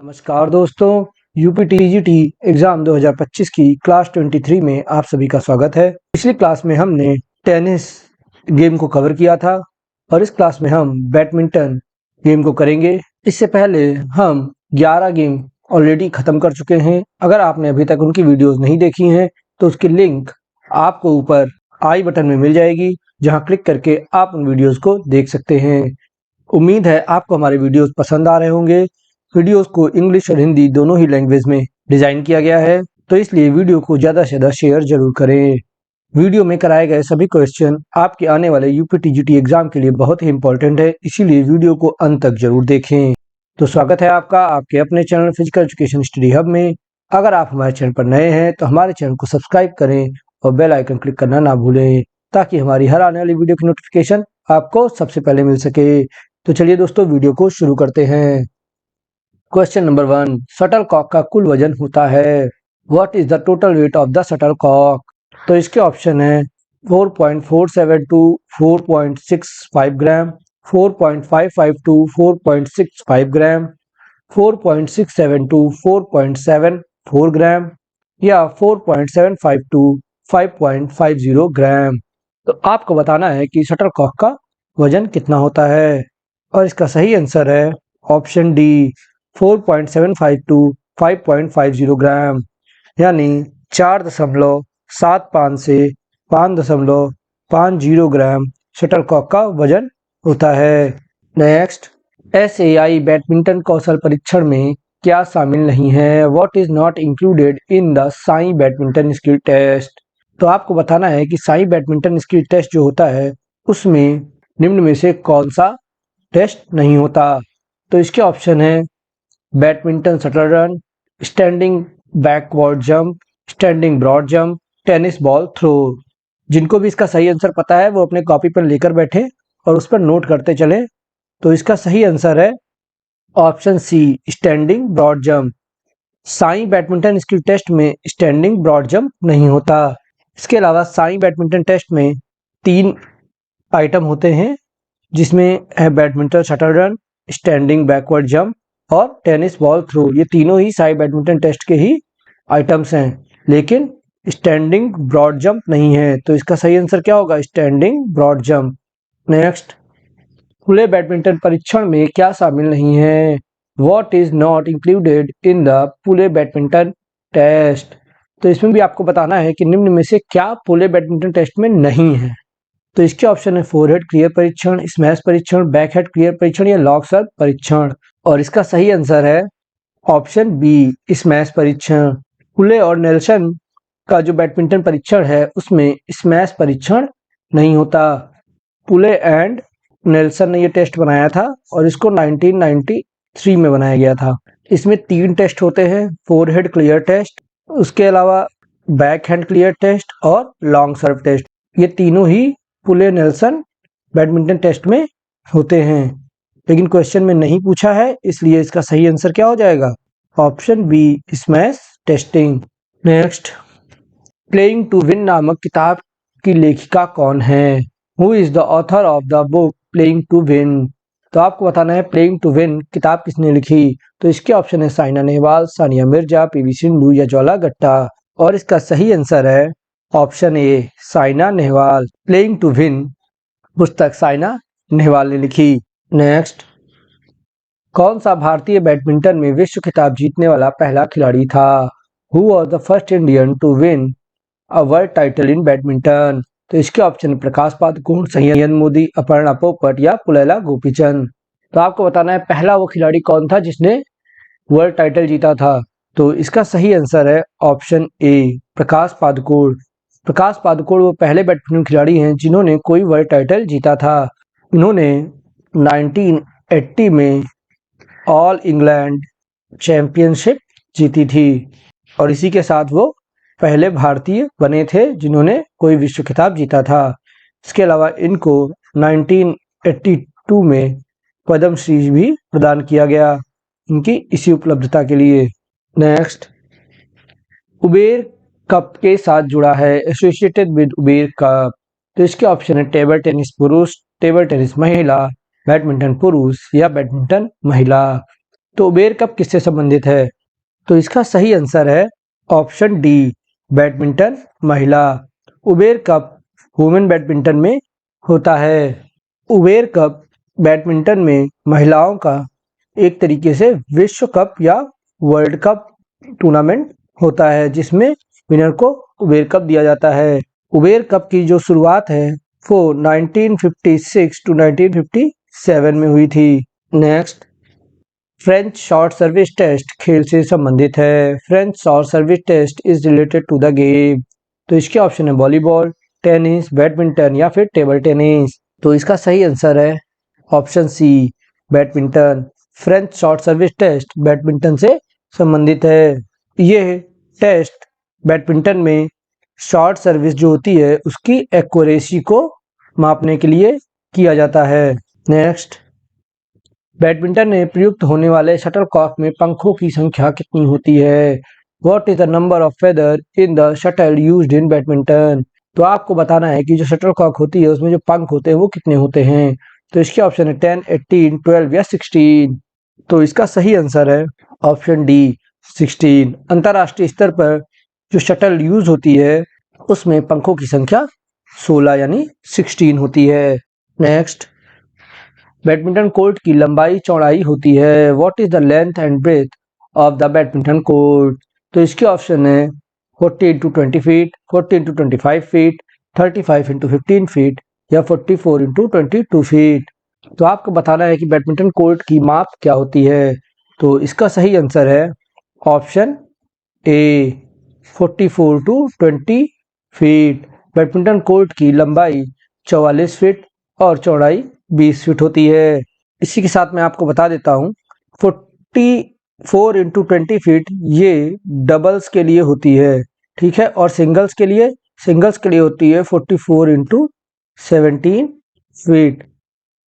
नमस्कार दोस्तों, UPTGT exam 2025 की क्लास 23 में आप सभी का स्वागत है। पिछली क्लास में हमने टेनिस गेम को कवर किया था और इस क्लास में हम बैडमिंटन गेम को करेंगे। इससे पहले हम 11 गेम ऑलरेडी खत्म कर चुके हैं। अगर आपने अभी तक उनकी वीडियोस नहीं देखी हैं तो उसकी लिंक आपको ऊपर आई बटन में मिल जाएगी, जहां क्लिक करके आप उन वीडियोस को देख सकते हैं। उम्मीद है आपको हमारे वीडियोस पसंद आ रहे होंगे। वीडियोस को इंग्लिश और हिंदी दोनों ही लैंग्वेज में डिजाइन किया गया है, तो इसलिए वीडियो को ज़्यादा से ज़्यादा शेयर जरूर करें। वीडियो में कराए गए सभी क्वेश्चन आपके आने वाले यूपीटीजीटी एग्जाम के लिए बहुत ही इंपॉर्टेंट है, इसीलिए वीडियो को अंत तक जरूर देखें। तो स्वागत है आपका आपके अपने channel physical education study hub में। अगर आप हमारे चैनल पर नए हैं तो हमारे चैनल को सब्सक्राइब करें और बेल आइकन क्लिक करना ना भूलें, ताकि हमारी हर आने वाली वीडियो की नोटिफिकेशन आपको सबसे पहले मिल सके। तो चलिए दोस्तों, वीडियो को शुरू करते हैं। क्वेश्चन नंबर 1, शटल कॉक का कुल वजन होता है। What is the total weight of the shuttle cock? तो इसके ऑप्शन है 4.472 to 4.65 gram, 4.552 to 4.65 gram, 4.67 to 4.74 gram या 4.75 टू 5.50 ग्राम। तो आपको बताना है कि शटल कॉक का वजन कितना होता है और इसका सही आंसर है ऑप्शन डी 4.75 टू 5.50 ग्राम, यानी 4.75 से 5.50 ग्राम शटलकॉक का वजन होता है। नेक्स्ट, एसएआई बैडमिंटन कौशल परीक्षण में क्या शामिल नहीं है? What is not included in the SAI badminton skill test? तो आपको बताना है कि साई बैडमिंटन स्किल टेस्ट जो होता है उसमें निम्न में से कौन सा टेस्ट नहीं होता? तो इसके ऑप्शन है badminton shuttle run, standing backward jump, standing broad jump, tennis ball throw. जिनको भी इसका सही आंसर पता है वो अपने कॉपी पर लेकर बैठे और उस पर नोट करते चले। तो इसका सही आंसर है option C, standing broad jump. SAI badminton skill test में स्टैंडिंग ब्रॉड जंप नहीं होता। इसके अलावा साई बैडमिंटन टेस्ट में 3 आइटम होते हैं, जिसमें है badminton shuttle run, standing backward jump और टेनिस बॉल थ्रो। ये तीनों ही साई बैडमिंटन टेस्ट के ही आइटम्स हैं, लेकिन स्टैंडिंग ब्रॉड जंप नहीं है। तो इसका सही आंसर क्या होगा? Standing broad jump. नेक्स्ट, खुले बैडमिंटन परीक्षण में क्या शामिल नहीं है? What is not included in the pulley badminton test? तो इसमें भी आपको बताना है कि निम्न में से क्या पुले बैडमिंटन टेस्ट में नहीं है। तो इसके ऑप्शन है फोरहेड क्लियर परीक्षण, स्मैश परीक्षण, बैकहेड क्लियर परीक्षण या लॉक सर्व परीक्षण। और इसका सही आंसर है ऑप्शन बी, स्मैश परीक्षण। पुले और नेल्सन का जो बैडमिंटन परीक्षण है उसमें स्मैश परीक्षण नहीं होता। पुले एंड नेल्सन ने ये टेस्ट बनाया था और इसको 1993 में बनाया गया था। इसमें 3 टेस्ट होते हैं, फोरहेड क्लियर टेस्ट, उसके अलावा बैक हैंड क्लियर टेस्ट और लॉन्ग सर्व टेस्ट। ये तीनों ही पुले नेल्सन बैडमिंटन टेस्ट में होते हैं, लेकिन क्वेश्चन में नहीं पूछा है, इसलिए इसका सही आंसर क्या हो जाएगा? Option B, smash testing. Next, playing to win नामक किताब की लेखिका कौन है? Who is the author of the book playing to win? तो आपको बताना है प्लेइंग टू विन किताब किसने लिखी। तो इसके ऑप्शन है साइना नेहवाल, सानिया मिर्जा, पीवी सिंधु या ज्वाला गुट्टा। और इसका सही आंसर है option A, Saina Nehwal. Playing to win पुस्तक साइना नेहवाल ने लिखी। नेक्स्ट, कौन सा भारतीय बैडमिंटन में विश्व खिताब जीतने वाला पहला खिलाड़ी था? Who was the first Indian to win a world title in badminton? तो इसके ऑप्शन प्रकाश पादुकोण, संयम मोदी, अपर्णा पोपट या पुलेला गोपीचंद। तो आपको बताना है पहला वो खिलाड़ी कौन था जिसने वर्ल्ड टाइटल जीता था। तो इसका सही आंसर है ऑप्शन ए, प्रकाश पादुकोण। प्रकाश पादुकोण वो पहले बैडमिंटन खिलाड़ी हैं जिन्होंने कोई वर्ल्ड टाइटल जीता था। उन्होंने 1980 में ऑल इंग्लैंड चैंपियनशिप जीती थी और इसी के साथ वो पहले भारतीय बने थे जिन्होंने कोई विश्व खिताब जीता था। इसके अलावा इनको 1982 में पद्मश्री भी प्रदान किया गया इनकी इसी उपलब्धता के लिए। नेक्स्ट, उबेर कप के साथ जुड़ा है, एसोसिएटेड विद उबेर कप। तो इसके ऑप्शन है टेबल टेनिस पुरुष, टेबल टेनिस महिला, बैडमिंटन पुरुष या बैडमिंटन महिला। तो उबेर कप किससे संबंधित है? तो इसका सही आंसर है ऑप्शन डी, बैडमिंटन महिला। उबेर कप वुमेन बैडमिंटन में होता है। उबेर कप बैडमिंटन में महिलाओं का एक तरीके से विश्व कप या वर्ल्ड कप टूर्नामेंट होता है, जिसमें विनर को उबेर कप दिया जाता है। उबेर कप की जो शुरुआत है वो 1956 टू 1957 में हुई थी। Next, French short service test खेल से संबंधित है। French short service test is related to the game. तो इसके ऑप्शन है वॉलीबॉल, टेनिस, बैडमिंटन या फिर टेबल टेनिस। तो इसका सही आंसर है option C, badminton. French short service test badminton से संबंधित है। यह टेस्ट बैडमिंटन में शॉर्ट सर्विस जो होती है उसकी एक्यूरेसी को मापने के लिए किया जाता है। नेक्स्ट, बैडमिंटन में प्रयुक्त होने वाले शटलकॉक में पंखों की संख्या कितनी होती है? What is the number of feather in the shuttle used in badminton? तो आपको बताना है कि जो शटलकॉक होती है उसमें जो पंख होते हैं वो कितने होते हैं। तो इसके ऑप्शन है 10, 18, 12 या 16। तो इसका सही आंसर है ऑप्शन डी, 16। अंतर्राष्ट्रीय स्तर पर जो शटल यूज होती है उसमें पंखों की संख्या 16 यानी 16 होती है। नेक्स्ट, बैडमिंटन कोर्ट की लंबाई चौड़ाई होती है। What is the length and breadth of the badminton court? तो इसके ऑप्शन है 40 into 20 feet, 40 into 25 feet, 35 into 15 feet या 44 इंटू 22 फीट। तो आपको बताना है कि बैडमिंटन कोर्ट की माप क्या होती है। तो इसका सही आंसर है option A, 44 to 20 feet. Badminton court की लंबाई 44 फीट और चौड़ाई 20 फीट होती है। इसी के साथ मैं आपको बता देता हूँ 44 इंटू 20 फीट ये डबल्स के लिए होती है, ठीक है, और सिंगल्स के लिए होती है 44 इंटू 17 फीट।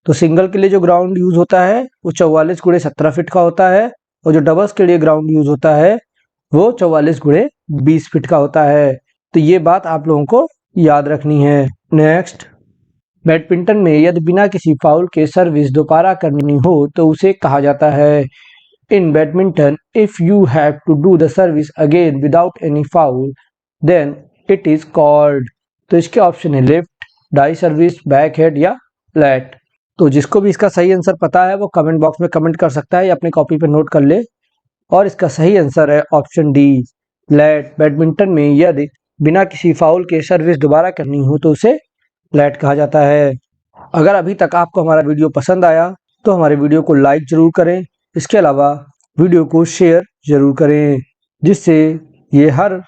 तो सिंगल के लिए जो ग्राउंड यूज होता है वो 44 गुणे 17 फीट का होता है और जो डबल्स के लिए ग्राउंड यूज होता है वो 44 गुणे 20 फीट का होता है। तो ये बात आप लोगों को याद रखनी है। नेक्स्ट, बैडमिंटन में यदि बिना किसी फाउल के सर्विस दोबारा करनी हो तो उसे कहा जाता है। In badminton if you have to do the service again without any foul then it is called. तो इसके ऑप्शन है left, die service, back head या फ्लैट। तो जिसको भी इसका सही आंसर पता है वो कमेंट बॉक्स में कमेंट कर सकता है या अपनी कॉपी पर नोट कर ले। और इसका सही आंसर है ऑप्शन डी, फ्लैट। बैडमिंटन में यदि बिना किसी फाउल के सर्विस दोबारा करनी हो तो उसे फ्लैट कहा जाता है। अगर अभी तक आपको हमारा वीडियो पसंद आया तो हमारे वीडियो को लाइक जरूर करें। इसके अलावा वीडियो को शेयर जरूर करें जिससे ये हर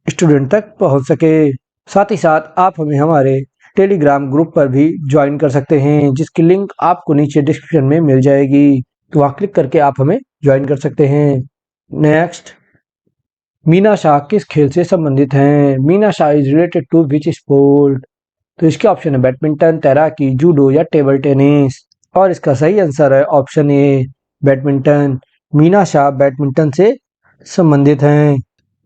स्टूडेंट तक पहुंच सके। साथ ही साथ आप हमें हमारे टेलीग्राम ग्रुप पर भी ज्वाइन कर सकते हैं जिसकी लिंक आपको नीचे डिस्क्रिप्शन में मिल जाएगी। तो वहाँ क्लिक करके आप हमें ज्वाइन कर सकते हैं। नेक्स्ट, मीना शाह किस खेल से संबंधित हैं? Meena Shah is related to which sport? तो इसके ऑप्शन है बैडमिंटन, तैराकी, जूडो या टेबल टेनिस। और इसका सही आंसर है ऑप्शन ए, बैडमिंटन। मीना शाह बैडमिंटन से संबंधित हैं।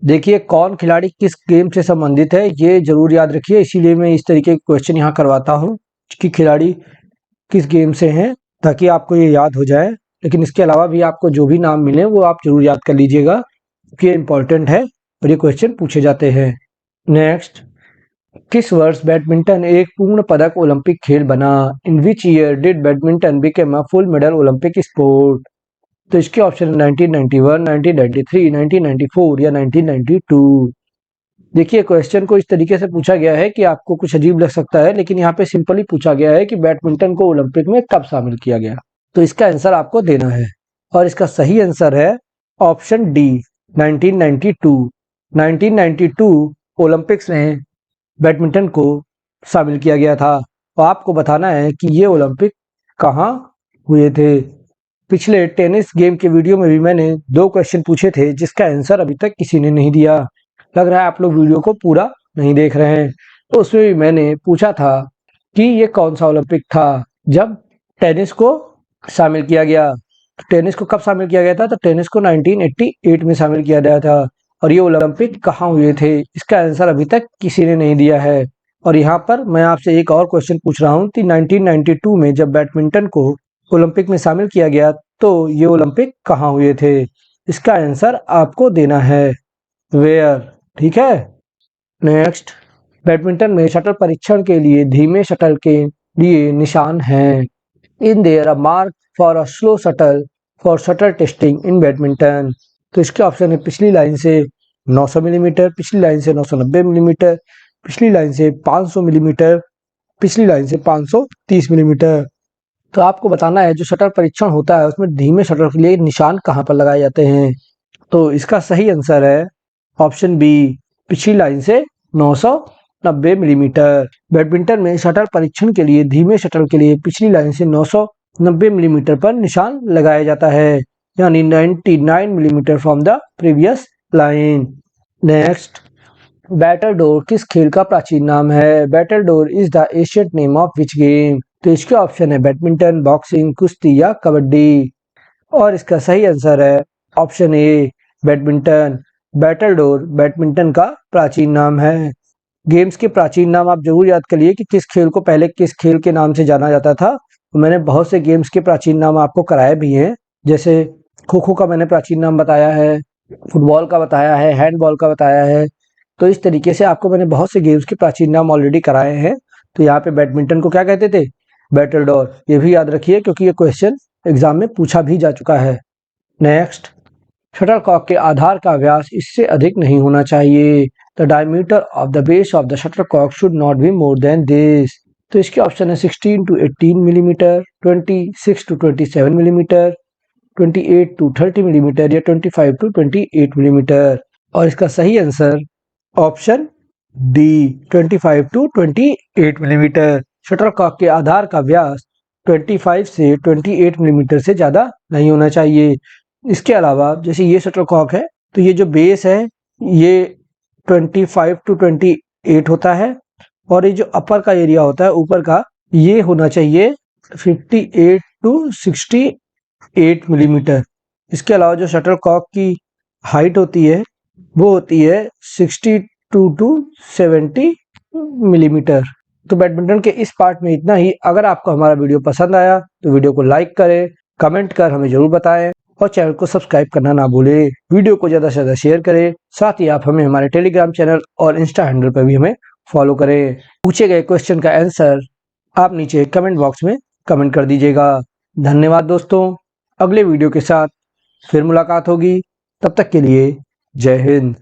देखिए कौन खिलाड़ी किस गेम से संबंधित है ये जरूर याद रखिए, इसीलिए मैं इस तरीके के क्वेश्चन यहाँ करवाता हूँ कि खिलाड़ी किस गेम से हैं ताकि आपको ये याद हो जाए। लेकिन इसके अलावा भी आपको जो भी नाम मिले वो आप जरूर याद कर लीजिएगा कि ये इम्पोर्टेंट है और ये क्वेश्चन पूछे जाते हैं। नेक्स्ट, किस वर्ष बैडमिंटन एक पूर्ण पदक ओलंपिक खेल बना? In which year did badminton become a full medal Olympic sport? तो इसके ऑप्शन 1991, 1993, 1994 या 1992। देखिए क्वेश्चन को इस तरीके से पूछा गया है कि आपको कुछ अजीब लग सकता है, लेकिन यहाँ पे सिंपली पूछा गया है कि बैडमिंटन को ओलंपिक में कब शामिल किया गया। तो इसका आंसर आपको देना है और इसका सही आंसर है ऑप्शन डी, 1992। 1992 ओलंपिक्स में बैडमिंटन को शामिल किया गया था और आपको बताना है कि ये ओलंपिक कहाँ हुए थे। पिछले टेनिस गेम के वीडियो में भी मैंने 2 क्वेश्चन पूछे थे जिसका आंसर अभी तक किसी ने नहीं दिया। लग रहा है आप लोग वीडियो को पूरा नहीं देख रहे हैं। तो उसमें भी मैंने पूछा था कि ये कौन सा ओलंपिक था जब टेनिस को शामिल किया गया। तो टेनिस को कब शामिल किया गया था? तो टेनिस को 1988 में शामिल किया गया था। और ये ओलंपिक कहाँ हुए थे इसका आंसर अभी तक किसी ने नहीं दिया है। और यहाँ पर मैं आपसे एक और क्वेश्चन पूछ रहा हूँ कि 1992 में जब बैडमिंटन को ओलंपिक में शामिल किया गया तो ये ओलंपिक कहाँ हुए थे? इसका आंसर आपको देना है वेयर। ठीक है। नेक्स्ट, बैडमिंटन में शटल परीक्षण के लिए धीमे शटल के लिए निशान हैं। In there a mark for a slow shuttle for shuttle testing in badminton. तो इसके ऑप्शन है पिछली लाइन से 900 मिलीमीटर, पिछली लाइन से 990 मिलीमीटर, पिछली लाइन से 500 मिलीमीटर, पिछली लाइन से 530 मिलीमीटर। तो आपको बताना है जो शटल परीक्षण होता है उसमें धीमे शटल के लिए निशान कहाँ पर लगाए जाते हैं। तो इसका सही आंसर है ऑप्शन बी, पिछली लाइन से 990 मिलीमीटर। बैडमिंटन में शटल परीक्षण के लिए धीमे शटल के लिए पिछली लाइन से 990 मिलीमीटर पर निशान लगाया जाता है, यानी 99 millimetre from the previous line. Next, battledore किस खेल का प्राचीन नाम है? Battledore is the Asian name of which game? तो इसके ऑप्शन है बैडमिंटन, बॉक्सिंग, कुश्ती या कबड्डी। और इसका सही आंसर है ऑप्शन ए, बैडमिंटन। बैटलडोर बैडमिंटन का प्राचीन नाम है। गेम्स के प्राचीन नाम आप जरूर याद करिए कि किस खेल को पहले किस खेल के नाम से जाना जाता था। तो मैंने बहुत से गेम्स के प्राचीन नाम आपको कराए भी हैं, जैसे खो खो का मैंने प्राचीन नाम बताया है, फुटबॉल का बताया है, हैंडबॉल का बताया है। तो इस तरीके से आपको मैंने बहुत से गेम्स के प्राचीन नाम ऑलरेडी कराए हैं। तो यहाँ पे बैडमिंटन को क्या कहते थे? बैटलडोर। ये भी याद रखिए क्योंकि ये क्वेश्चन एग्जाम में पूछा भी जा चुका है। नेक्स्ट, शटलकॉक के आधार का व्यास इससे अधिक नहीं होना चाहिए। The diameter of the base of the shuttlecock should not be more than this. तो इसके ऑप्शन है 16 to 18 millimetre, 26 to 27 millimetre, 28 to 30 millimetre या 25 to 28 मिलीमीटर। और इसका सही answer option D, 25 to 28 millimetre. Shuttlecock के आधार का व्यास 25 से 28 मिलीमीटर से ज़्यादा नहीं होना चाहिए। इसके अलावा जैसे ये शटलकॉक है तो ये जो बेस है ये 25 to 28 होता है, और ये जो अपर का एरिया होता है ऊपर का, ये होना चाहिए 58 to 68 मिलीमीटर। इसके अलावा जो शटलकॉक की हाइट होती है वो होती है 62 to 70 मिलीमीटर। तो बैडमिंटन के इस पार्ट में इतना ही। अगर आपको हमारा वीडियो पसंद आया तो वीडियो को लाइक करें, कमेंट कर हमें जरूर बताएं और चैनल को सब्सक्राइब करना ना भूलें। वीडियो को ज़्यादा से ज़्यादा शेयर करें। साथ ही आप हमें हमारे टेलीग्राम चैनल और इंस्टा हैंडल पर भी हमें फॉलो करें। पूछे गए क्वेश्चन का आंसर आप नीचे कमेंट बॉक्स में कमेंट कर दीजिएगा। धन्यवाद दोस्तों। अगले वीडियो के साथ फिर मुलाकात होगी। तब तक के लिए जय हिंद।